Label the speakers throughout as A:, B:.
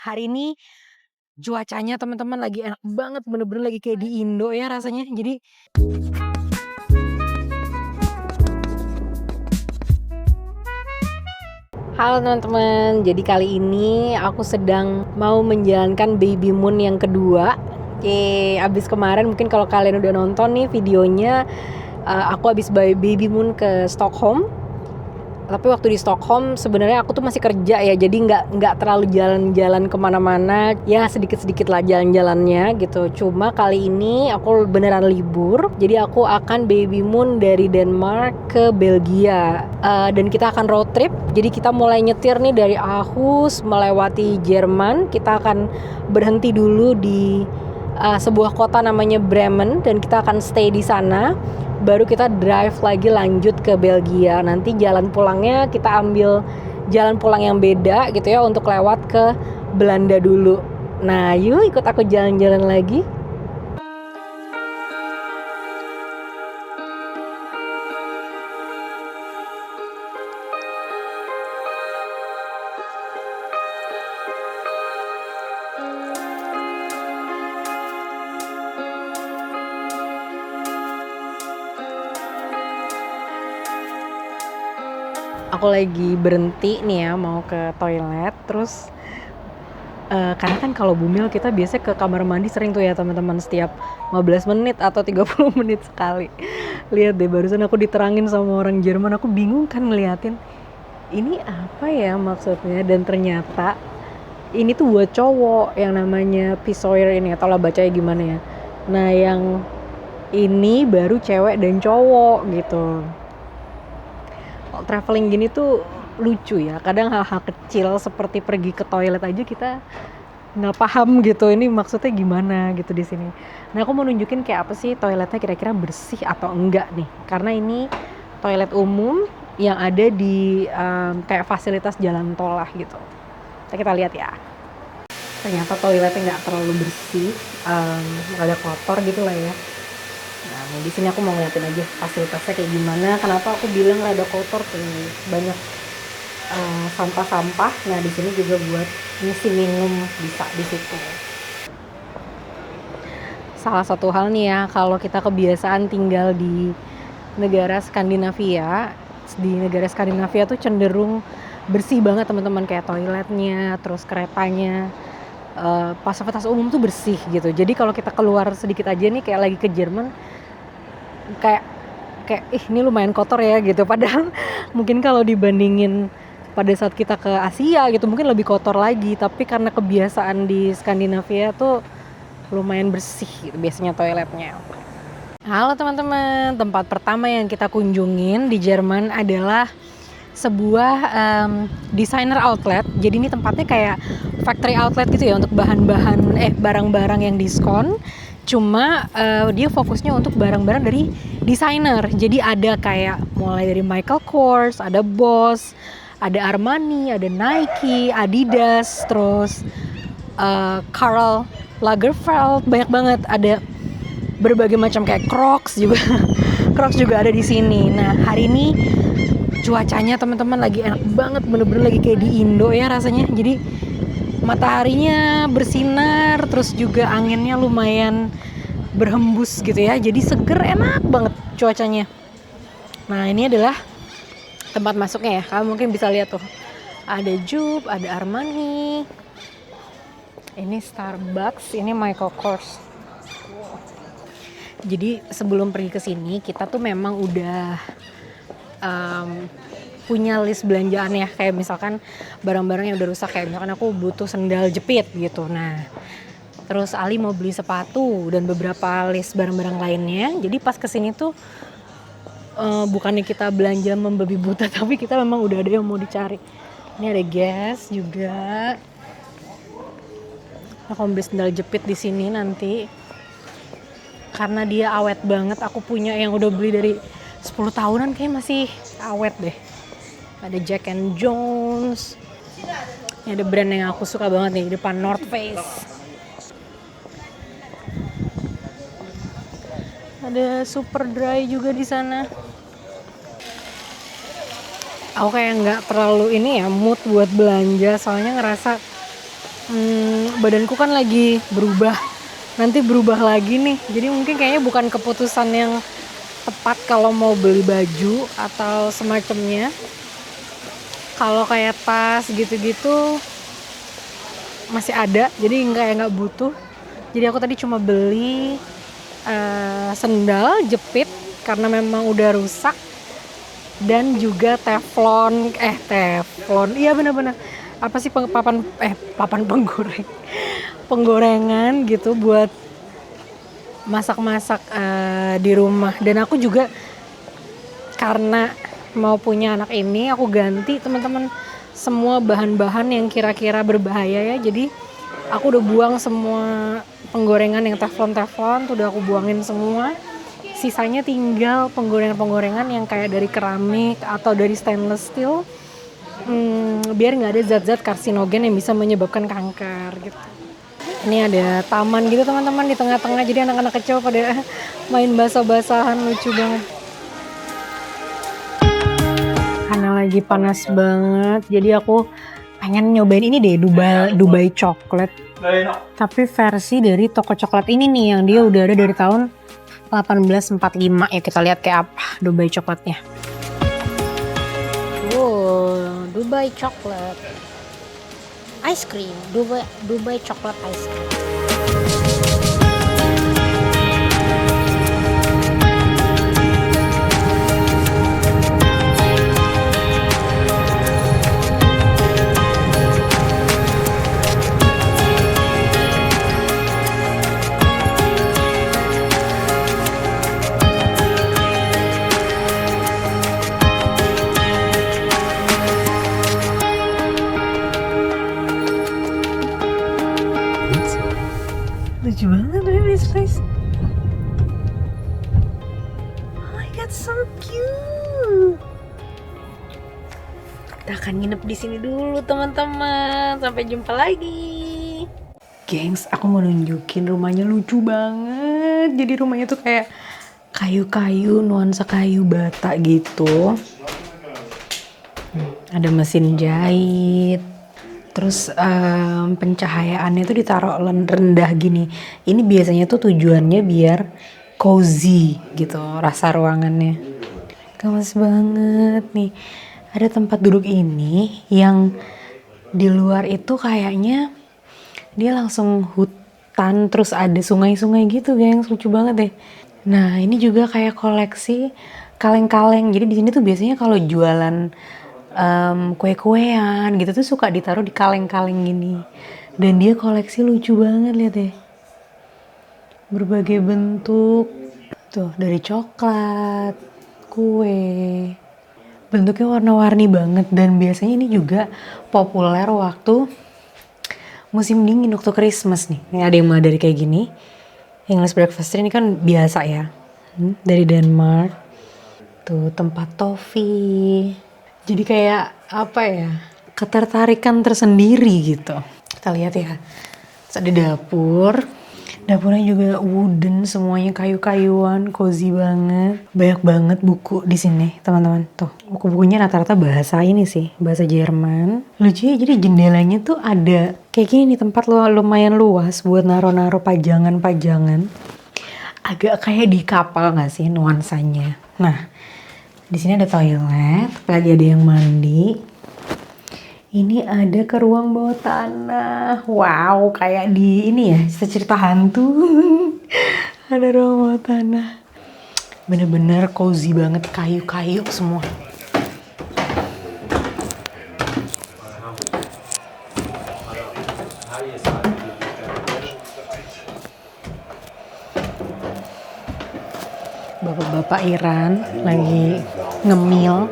A: Hari ini cuacanya teman-teman lagi enak banget, bener-bener lagi kayak di Indo ya rasanya. Jadi halo teman-teman, jadi kali ini aku sedang mau menjalankan baby moon yang kedua. Oke, abis kemarin mungkin kalau kalian udah nonton nih videonya, aku abis baby moon ke Stockholm. Tapi waktu di Stockholm sebenarnya aku tuh masih kerja ya, jadi nggak terlalu jalan-jalan kemana-mana, ya sedikit-sedikit lah jalan-jalannya gitu. Cuma kali ini aku beneran libur, jadi aku akan baby moon dari Denmark ke Belgia. Dan kita akan road trip, jadi kita mulai nyetir nih dari Aarhus melewati Jerman. Kita akan berhenti dulu di sebuah kota namanya Bremen dan kita akan stay di sana. Baru kita drive lagi lanjut ke Belgia. Nanti jalan pulangnya kita ambil jalan pulang yang beda gitu ya, untuk lewat ke Belanda dulu. Nah yuk ikut aku jalan-jalan lagi. Aku lagi berhenti nih ya, mau ke toilet. Terus karena kan kalau bumil kita biasanya ke kamar mandi sering tuh ya teman-teman, setiap 15 menit atau 30 menit sekali. Lihat deh, barusan aku diterangin sama orang Jerman, aku bingung kan ngeliatin ini apa ya maksudnya, dan ternyata ini tuh buat cowok yang namanya Pissoir ini, atau lah bacanya gimana ya. Nah yang ini baru cewek dan cowok gitu. Traveling gini tuh lucu ya, kadang hal-hal kecil seperti pergi ke toilet aja kita nggak paham gitu ini maksudnya gimana gitu di sini. Nah aku mau nunjukin kayak apa sih toiletnya kira-kira bersih atau enggak nih, karena ini toilet umum yang ada di kayak fasilitas jalan tol lah gitu. Kita lihat ya. Ternyata toiletnya nggak terlalu bersih, ada kotor gitu lah ya. Nah, di sini aku mau ngeliatin aja fasilitasnya kayak gimana. Kenapa aku bilang rada kotor tuh, banyak sampah-sampah. Nah, di sini juga buat ngisi minum bisa di situ. Salah satu hal nih ya, kalau kita kebiasaan tinggal di negara Skandinavia, tuh cenderung bersih banget teman-teman, kayak toiletnya, terus keretanya, fasilitas umum tuh bersih gitu. Jadi kalau kita keluar sedikit aja nih, kayak lagi ke Jerman, kayak ini lumayan kotor ya gitu. Padahal mungkin kalau dibandingin pada saat kita ke Asia gitu mungkin lebih kotor lagi, tapi karena kebiasaan di Skandinavia tuh lumayan bersih gitu biasanya toiletnya. Halo teman-teman, tempat pertama yang kita kunjungin di Jerman adalah sebuah designer outlet. Jadi ini tempatnya kayak factory outlet gitu ya, untuk barang-barang yang diskon. Cuma dia fokusnya untuk barang-barang dari desainer. Jadi ada kayak mulai dari Michael Kors, ada Boss, ada Armani, ada Nike, Adidas, terus Karl Lagerfeld, banyak banget. Ada berbagai macam kayak Crocs juga. Crocs juga ada di sini. Nah hari ini cuacanya teman-teman lagi enak banget, bener-bener lagi kayak di Indo ya rasanya. Jadi mataharinya bersinar, terus juga anginnya lumayan berhembus gitu ya, jadi seger, enak banget cuacanya. Nah ini adalah tempat masuknya ya, kamu mungkin bisa lihat tuh, ada Joop, ada Armani, ini Starbucks, ini Michael Kors. Jadi sebelum pergi ke sini kita tuh memang udah punya list belanjaan ya, kayak misalkan barang-barang yang udah rusak, kayak misalkan aku butuh sendal jepit gitu. Nah terus Ali mau beli sepatu dan beberapa list barang-barang lainnya. Jadi pas kesini tuh bukannya kita belanja membabi buta, tapi kita memang udah ada yang mau dicari. Ini ada Guess juga. Aku beli sendal jepit di sini nanti karena dia awet banget. Aku punya yang udah beli dari 10 tahunan, kayak masih awet deh. Ada Jack and Jones. Ini ada brand yang aku suka banget nih, di depan North Face. Ada Superdry juga di sana. Aku kayak nggak terlalu ini ya mood buat belanja, soalnya ngerasa badanku kan lagi berubah, nanti berubah lagi nih, jadi mungkin kayaknya bukan keputusan yang tepat kalau mau beli baju atau semacamnya. Kalau kayak tas gitu-gitu masih ada, jadi nggak butuh. Jadi aku tadi cuma beli sendal jepit karena memang udah rusak, dan juga teflon iya benar-benar apa sih, papan penggorengan gitu buat masak-masak di rumah. Dan aku juga karena mau punya anak ini, aku ganti teman-teman semua bahan-bahan yang kira-kira berbahaya ya. Jadi aku udah buang semua penggorengan yang teflon tuh, udah aku buangin semua. Sisanya tinggal penggorengan yang kayak dari keramik atau dari stainless steel, biar nggak ada zat-zat karsinogen yang bisa menyebabkan kanker gitu. Ini ada taman gitu teman-teman di tengah-tengah, jadi anak-anak kecil pada main basah-basahan, lucu banget. Karena lagi panas banget, jadi aku pengen nyobain ini deh, Dubai coklat. Tapi versi dari toko coklat ini nih, yang dia udah ada dari tahun 1845. Ya kita lihat kayak apa Dubai coklatnya. Dubai coklat ice cream, Dubai coklat ice cream. Lucu banget this place. Oh my god, so cute. Kita akan nginep di sini dulu teman-teman. Sampai jumpa lagi. Gengs, aku mau nunjukin rumahnya, lucu banget. Jadi rumahnya tuh kayak kayu-kayu, nuansa kayu bata gitu. Ada mesin jahit. Terus pencahayaannya tuh ditaruh rendah gini. Ini biasanya tuh tujuannya biar cozy gitu rasa ruangannya. Gemes banget nih. Ada tempat duduk ini yang di luar itu kayaknya dia langsung hutan, terus ada sungai-sungai gitu, gengs. Lucu banget deh. Nah, ini juga kayak koleksi kaleng-kaleng. Jadi di sini tuh biasanya kalau jualan kue-kuean gitu tuh suka ditaruh di kaleng-kaleng gini. Dan dia koleksi lucu banget, lihat deh. Berbagai bentuk. Tuh, dari coklat, kue. Bentuknya warna-warni banget, dan biasanya ini juga populer waktu musim dingin, waktu Christmas nih. Ini ada yang mulai dari kayak gini. English breakfast ini kan biasa ya. Dari Denmark. Tuh, tempat toffee. Jadi kayak apa ya, ketertarikan tersendiri gitu. Kita lihat ya. Terus ada dapur. Dapurnya juga wooden, semuanya kayu-kayuan, cozy banget. Banyak banget buku di sini, teman-teman. Tuh, buku-bukunya rata-rata bahasa ini sih, bahasa Jerman. Lucu ya, jadi jendelanya tuh ada kayak gini nih, tempat lumayan luas buat naruh-naruh pajangan-pajangan. Agak kayak di kapal nggak sih nuansanya? Nah, di sini ada toilet, lagi ada yang mandi. Ini ada ke ruang bawah tanah. Wow, kayak di ini ya, cerita hantu. Ada ruang bawah tanah. Bener-bener cozy banget, kayu-kayu semua. Bapak-bapak Iran lagi ngemil.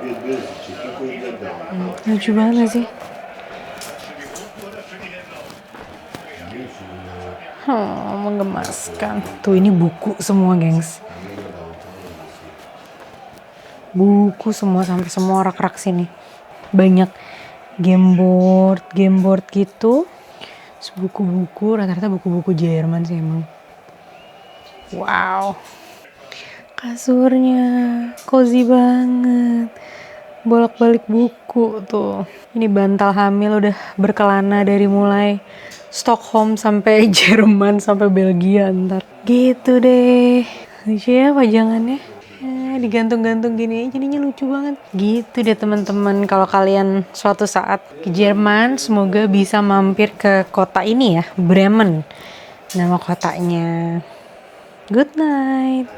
A: Lucu banget sih. Menggemaskan. Tuh, ini buku semua, gengs. Buku semua, sampai semua rak-rak sini. Banyak gameboard gitu. Terus buku-buku, rata-rata buku-buku Jerman sih emang. Wow. Kasurnya cozy banget. Bolak-balik buku tuh. Ini bantal hamil udah berkelana dari mulai Stockholm sampai Jerman sampai Belgia ntar. Gitu deh. Lucu ya pajangannya. Digantung-gantung gini jadinya lucu banget. Gitu deh teman-teman, kalau kalian suatu saat ke Jerman semoga bisa mampir ke kota ini ya, Bremen nama kotanya. Good night.